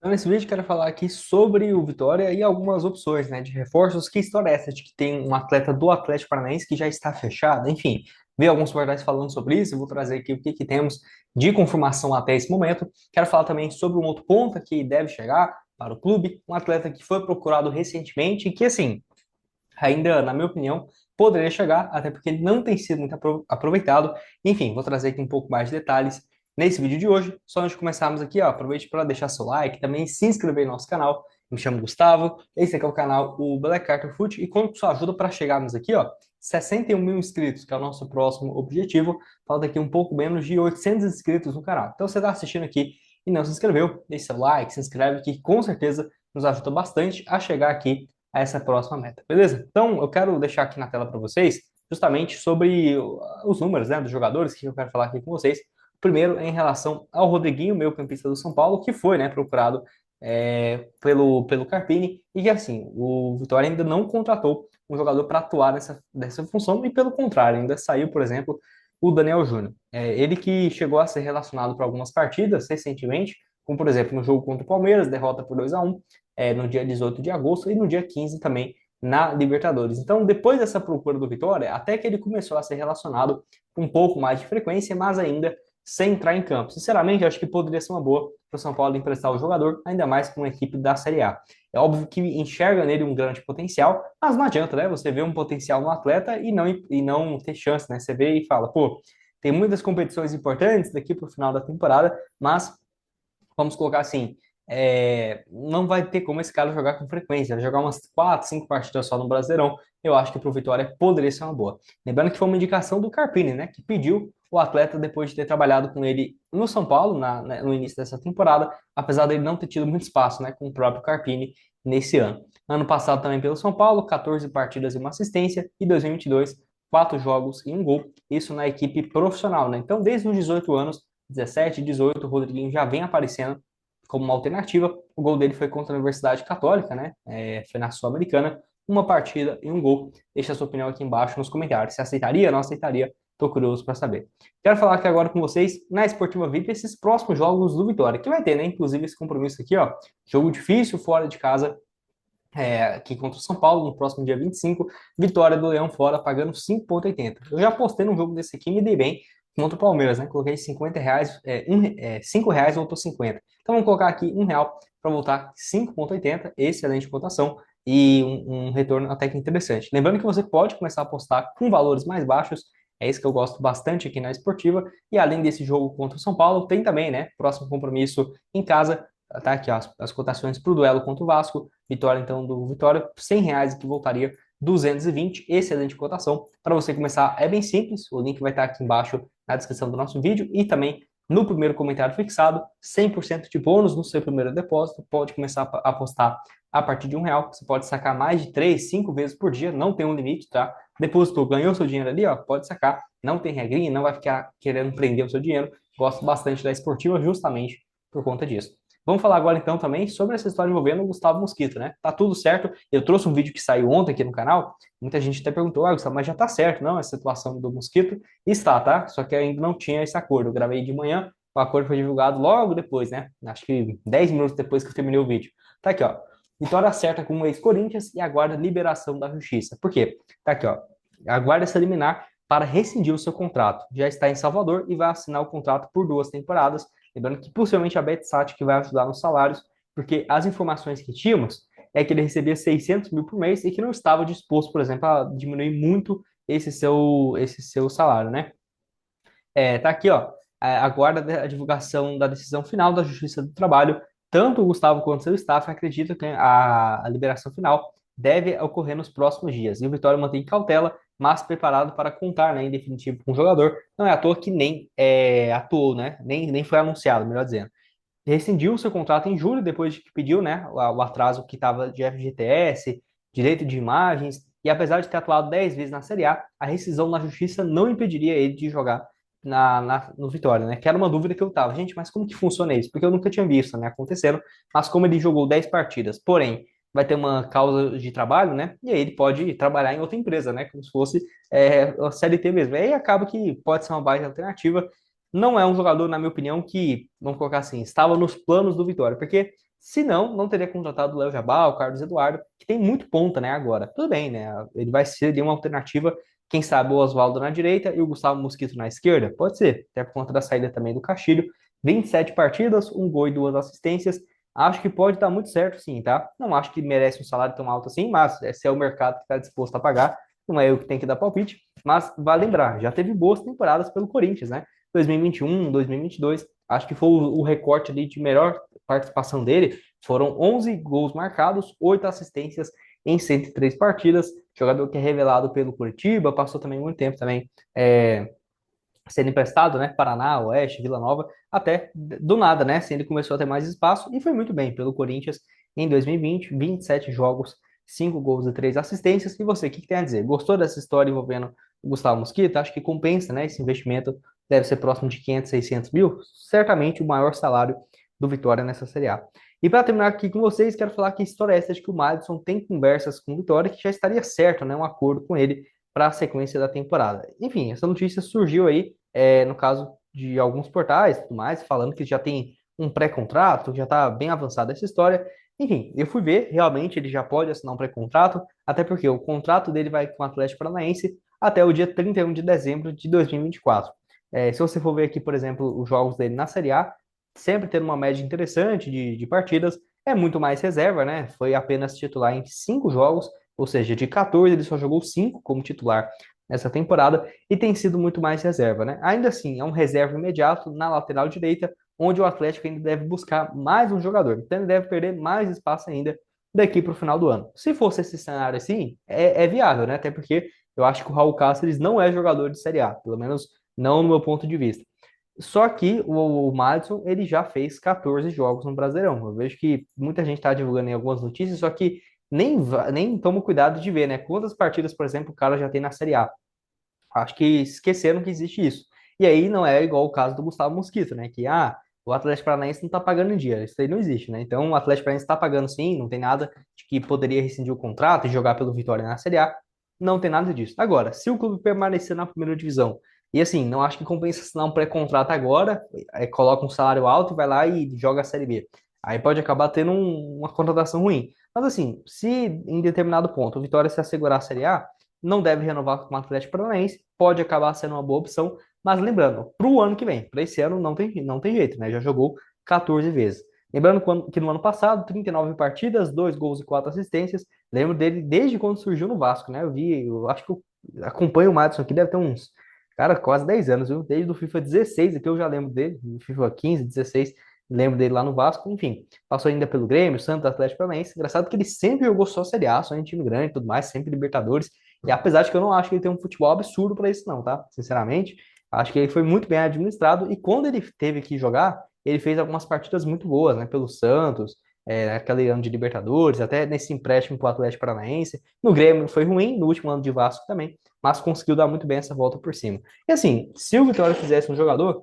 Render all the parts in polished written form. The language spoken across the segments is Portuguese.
Então, nesse vídeo, quero falar aqui sobre o Vitória e algumas opções, né, de reforços. Que história é essa de que tem um atleta do Atlético Paranaense que já está fechado? Enfim, vi alguns portais falando sobre isso. Eu vou trazer aqui o que temos de confirmação até esse momento. Quero falar também sobre um outro ponto que deve chegar para o clube, um atleta que foi procurado recentemente e que, assim, ainda, na minha opinião, poderia chegar, até porque ele não tem sido muito aproveitado. Enfim, vou trazer aqui um pouco mais de detalhes nesse vídeo de hoje. Só antes de começarmos aqui, ó, aproveite para deixar seu like, também se inscrever no nosso canal. Me chamo Gustavo, esse aqui é o canal o Black Carter Foot e conto com sua ajuda para chegarmos aqui, ó, 61 mil inscritos, que é o nosso próximo objetivo. Falta aqui um pouco menos de 800 inscritos no canal. Então, você está assistindo aqui e não se inscreveu, deixe seu like, se inscreve, que com certeza nos ajuda bastante a chegar aqui a essa próxima meta, beleza? Então, eu quero deixar aqui na tela para vocês justamente sobre os números, né, dos jogadores que eu quero falar aqui com vocês. Primeiro, em relação ao Rodriguinho, meio-campista do São Paulo, que foi, né, procurado pelo Carpini, e que, assim, o Vitória ainda não contratou um jogador para atuar nessa função, e pelo contrário, ainda saiu, por exemplo, o Daniel Júnior. Ele que chegou a ser relacionado para algumas partidas recentemente, como, por exemplo, no jogo contra o Palmeiras, derrota por 2-1, no dia 18 de agosto e no dia 15 também na Libertadores. Então, depois dessa procura do Vitória, até que ele começou a ser relacionado com um pouco mais de frequência, mas ainda sem entrar em campo. Sinceramente, acho que poderia ser uma boa para o São Paulo emprestar o jogador, ainda mais com uma equipe da Série A. É óbvio que enxerga nele um grande potencial, mas não adianta, né? Você vê um potencial no atleta e não ter chance, né? Você vê e fala, pô, tem muitas competições importantes daqui para o final da temporada, mas vamos colocar assim, não vai ter como esse cara jogar com frequência, jogar umas 4, 5 partidas só no Brasileirão, eu acho que para o Vitória poderia ser uma boa. Lembrando que foi uma indicação do Carpini, né, que pediu o atleta depois de ter trabalhado com ele no São Paulo, no início dessa temporada, apesar dele não ter tido muito espaço, né, com o próprio Carpini nesse ano. Ano passado também pelo São Paulo, 14 partidas e uma assistência, e 2022, 4 jogos e um gol, isso na equipe profissional, né? Então, desde os 18 anos, 17, 18, o Rodriguinho já vem aparecendo como uma alternativa. O gol dele foi contra a Universidade Católica, né? Foi na Sul-Americana. Uma partida e um gol. Deixa a sua opinião aqui embaixo nos comentários. Você aceitaria? Não aceitaria? Tô curioso para saber. Quero falar aqui agora com vocês, na Esportiva VIP, esses próximos jogos do Vitória, que vai ter, né? Inclusive esse compromisso aqui, ó. Jogo difícil, fora de casa, aqui contra o São Paulo, no próximo dia 25, vitória do Leão fora, pagando 5,80. Eu já postei num jogo desse aqui, me dei bem, contra o Palmeiras, né? Coloquei R$ 50, 5 reais voltou 50. Então vamos colocar aqui R$ 1 para voltar 5,80, excelente cotação e um retorno até que interessante. Lembrando que você pode começar a apostar com valores mais baixos, é isso que eu gosto bastante aqui na Esportiva, e além desse jogo contra o São Paulo, tem também, né, próximo compromisso em casa, tá aqui ó, as cotações para o duelo contra o Vasco, vitória então do Vitória, R$ 100 que voltaria 220, excelente cotação. Para você começar é bem simples, o link vai estar aqui embaixo na descrição do nosso vídeo e também no primeiro comentário fixado, 100% de bônus no seu primeiro depósito, pode começar a apostar a partir de R$ 1, você pode sacar mais de 3, 5 vezes por dia, não tem um limite, tá? Depositou, ganhou seu dinheiro ali, ó, pode sacar, não tem regrinha, não vai ficar querendo prender o seu dinheiro, gosto bastante da esportiva justamente por conta disso. Vamos falar agora então também sobre essa história envolvendo o Gustavo Mosquito, né? Tá tudo certo. Eu trouxe um vídeo que saiu ontem aqui no canal. Muita gente até perguntou, Gustavo, mas já tá certo, não? Essa situação do Mosquito. Está, tá? Só que ainda não tinha esse acordo. Eu gravei de manhã, o acordo foi divulgado logo depois, né? Acho que 10 minutos depois que eu terminei o vídeo. Tá aqui, ó. Vitória certa com o ex-Corinthians e aguarda liberação da justiça. Por quê? Tá aqui, ó. Aguarda essa liminar para rescindir o seu contrato. Já está em Salvador e vai assinar o contrato por 2 temporadas. Lembrando que possivelmente a BetSat que vai ajudar nos salários, porque as informações que tínhamos é que ele recebia 600 mil por mês e que não estava disposto, por exemplo, a diminuir muito esse seu salário, né? Tá aqui, ó. Aguarda a divulgação da decisão final da Justiça do Trabalho. Tanto o Gustavo quanto seu staff acreditam que a liberação final deve ocorrer nos próximos dias. E o Vitória mantém cautela, mas preparado para contar, né, em definitivo com o jogador. Não é à toa que nem atuou, né? Nem foi anunciado, melhor dizendo. Rescindiu seu contrato em julho, depois de que pediu, né, o atraso que estava de FGTS, direito de imagens, e apesar de ter atuado 10 vezes na Série A rescisão na Justiça não impediria ele de jogar no Vitória, né? Que era uma dúvida que eu tava. Gente, mas como que funciona isso? Porque eu nunca tinha visto, né, acontecendo, mas como ele jogou 10 partidas, porém, vai ter uma causa de trabalho, né? E aí ele pode trabalhar em outra empresa, né? Como se fosse a CLT mesmo. E aí acaba que pode ser uma baita alternativa. Não é um jogador, na minha opinião, que, vamos colocar assim, estava nos planos do Vitória, porque Se não, não teria contratado o Léo Jabal, o Carlos Eduardo, que tem muito ponta, né, agora. Tudo bem, né? Ele vai ser uma alternativa, quem sabe o Oswaldo na direita e o Gustavo Mosquito na esquerda? Pode ser, até por conta da saída também do Castilho. 27 partidas, um gol e duas assistências. Acho que pode dar muito certo, sim, tá? Não acho que merece um salário tão alto assim, mas esse é o mercado que está disposto a pagar. Não é eu que tenho que dar palpite, mas vale lembrar, já teve boas temporadas pelo Corinthians, né? 2021, 2022, acho que foi o recorte ali de melhor participação dele. Foram 11 gols marcados, 8 assistências em 103 partidas. Jogador que é revelado pelo Curitiba, passou também muito tempo também sendo emprestado, né? Paraná, Oeste, Vila Nova, até do nada, né? Assim, ele começou a ter mais espaço e foi muito bem pelo Corinthians em 2020, 27 jogos, 5 gols e 3 assistências. E você, o que tem a dizer? Gostou dessa história envolvendo o Gustavo Mosquito? Acho que compensa, né? Esse investimento deve ser próximo de 500, 600 mil. Certamente o maior salário do Vitória nessa Série A. E para terminar aqui com vocês, quero falar que a história é essa de que o Madison tem conversas com o Vitória, que já estaria certo, né? Um acordo com ele para a sequência da temporada. Enfim, essa notícia surgiu aí, no caso de alguns portais e tudo mais, falando que já tem um pré-contrato, já está bem avançada essa história. Enfim, eu fui ver, realmente ele já pode assinar um pré-contrato, até porque o contrato dele vai com o Atlético Paranaense até o dia 31 de dezembro de 2024. Se você for ver aqui, por exemplo, os jogos dele na Série A, sempre tendo uma média interessante de partidas, é muito mais reserva, né? Foi apenas titular em 5 jogos, ou seja, de 14 ele só jogou 5 como titular nessa temporada e tem sido muito mais reserva, né? Ainda assim, é um reserva imediato na lateral direita, onde o Atlético ainda deve buscar mais um jogador. Então ele deve perder mais espaço ainda daqui para o final do ano. Se fosse esse cenário assim, é viável, né? Até porque eu acho que o Raul Cáceres não é jogador de Série A, pelo menos não no meu ponto de vista. Só que o Madison, ele já fez 14 jogos no Brasileirão. Eu vejo que muita gente está divulgando em algumas notícias, só que nem toma cuidado de ver, né? Quantas partidas, por exemplo, o cara já tem na Série A. Acho que esqueceram que existe isso. E aí não é igual o caso do Gustavo Mosquito, né? Que, o Atlético Paranaense não tá pagando em dia. Isso aí não existe, né? Então o Atlético Paranaense está pagando sim, não tem nada de que poderia rescindir o contrato e jogar pelo Vitória na Série A. Não tem nada disso. Agora, se o clube permanecer na primeira divisão, e assim, não acho que compensa assinar um pré-contrato agora, coloca um salário alto e vai lá e joga a Série B. Aí pode acabar tendo uma contratação ruim. Mas assim, se em determinado ponto o Vitória se assegurar a Série A, não deve renovar com o Atlético Paranaense, pode acabar sendo uma boa opção, mas lembrando, para o ano que vem, para esse ano não tem jeito, né? Já jogou 14 vezes. Lembrando que no ano passado, 39 partidas, 2 gols e 4 assistências. Lembro dele desde quando surgiu no Vasco, né? Eu acho que eu acompanho o Madison aqui, deve ter uns, cara, quase 10 anos, viu? Desde o FIFA 16, aqui eu já lembro dele, no FIFA 15, 16, lembro dele lá no Vasco, enfim. Passou ainda pelo Grêmio, Santos, Atlético Paranaense. Engraçado que ele sempre jogou só Série A, só em time grande e tudo mais, sempre Libertadores. E apesar de que eu não acho que ele tem um futebol absurdo para isso, não, tá? Sinceramente, acho que ele foi muito bem administrado. E quando ele teve que jogar, ele fez algumas partidas muito boas, né? Pelo Santos, aquele ano de Libertadores, até nesse empréstimo para o Atlético Paranaense. No Grêmio foi ruim, no último ano de Vasco também, mas conseguiu dar muito bem essa volta por cima. E assim, se o Vitória fizesse um jogador,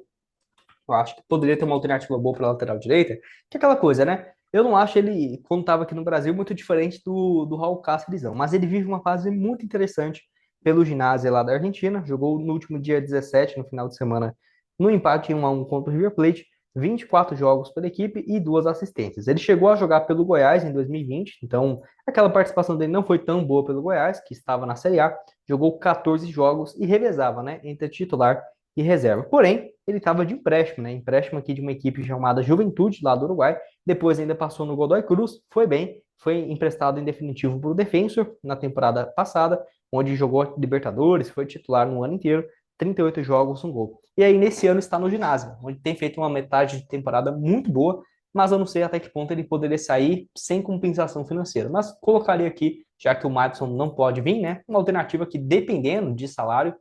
eu acho que poderia ter uma alternativa boa para lateral direita, que é aquela coisa, né? Eu não acho ele, quando estava aqui no Brasil, muito diferente do Raul Cáceres, não. Mas ele vive uma fase muito interessante pelo ginásio lá da Argentina. Jogou no último dia 17, no final de semana, no empate em 1-1 contra o River Plate. 24 jogos pela equipe e 2 assistências. Ele chegou a jogar pelo Goiás em 2020, então aquela participação dele não foi tão boa pelo Goiás, que estava na Série A. Jogou 14 jogos e revezava, né, entre titular e reserva. Porém, ele estava de empréstimo, né? Empréstimo aqui de uma equipe chamada Juventude, lá do Uruguai. Depois ainda passou no Godoy Cruz, foi bem, foi emprestado em definitivo para o Defensor na temporada passada, onde jogou Libertadores, foi titular no ano inteiro, 38 jogos, um gol. E aí nesse ano está no ginásio, onde tem feito uma metade de temporada muito boa, mas eu não sei até que ponto ele poderia sair sem compensação financeira. Mas colocaria aqui, já que o Madison não pode vir, né? Uma alternativa que, dependendo de salário,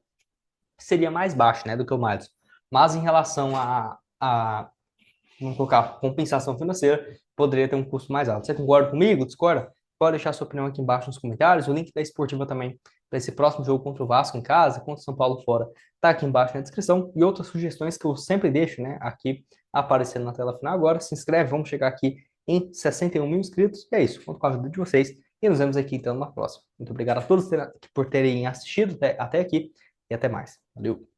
seria mais baixo, né, do que o Madison. Mas em relação vamos colocar, compensação financeira, poderia ter um custo mais alto. Você concorda comigo? Discorda? Pode deixar sua opinião aqui embaixo nos comentários. O link da Esportiva também para esse próximo jogo contra o Vasco em casa, contra o São Paulo fora, tá aqui embaixo na descrição. E outras sugestões que eu sempre deixo, né, aqui aparecendo na tela final agora. Se inscreve, vamos chegar aqui em 61 mil inscritos. E é isso, conto com a ajuda de vocês. E nos vemos aqui então na próxima. Muito obrigado a todos por terem assistido até aqui e até mais. Valeu!